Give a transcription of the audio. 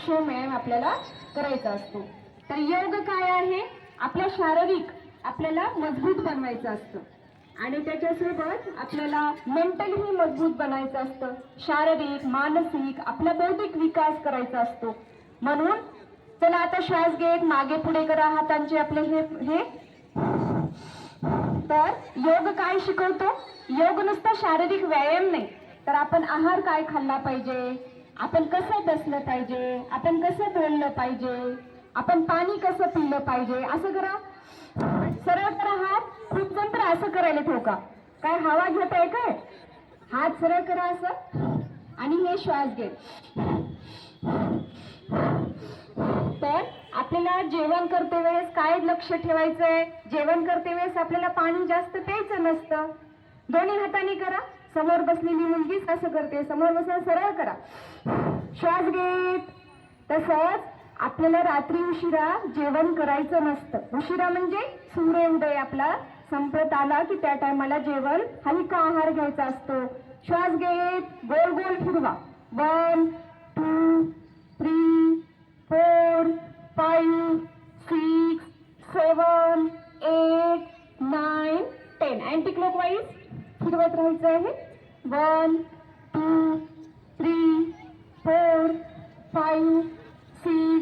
क्षम व्यायाम आपल्याला करायचा असतो. तर योग काय आहे? आपल्या शारीरिक आपल्याला मजबूत बनवायचं असतं आणि त्याच्यासोबत आपल्याला मेंटलीही मजबूत बनायचं असतं. शारीरिक, मानसिक, आपला बौद्धिक विकास करायचा असतो. म्हणून चला आता श्वास घेत मागे पुढे करा हातांचे आपले हे. तर योग काय शिकवतो? योग नुसता शारीरिक व्यायाम नाही, तर आपण आहार काय खाल्ला पाहिजे, आपण कसं बसलं पाहिजे, आपण कसं बोललं पाहिजे, आपण पाणी कसं पिलं पाहिजे. असं करा, सरळ करा हात. खूप जण तर असं करायला ठोका, काय हवा घेत आहे काय? हात सरळ करा असं आणि हे श्वास घे. तर आपल्याला जेवण करते वेळेस काय लक्ष ठेवायचंय? जेवण करते वेळेस आपल्याला पाणी जास्त प्यायचं नसतं. दोन्ही हाताने करा. समोर बसलेली मुलगी कसं करते, समोर बसल्या सरळ करा, श्वास घेत. तसंच आपल्याला रात्री उशिरा जेवण करायचं नसतं. उशिरा म्हणजे सूर्योदय आपला संपत आला की त्या टायमाला जेवण हलका आहार घ्यायचा असतो. श्वास घेत गोल गोल फिरवा. 1 2 3 4 5 6 7 8 9 10 अँटी क्लॉकवाईज फिरवत राहायचं आहे. 1 2 3 4 5 6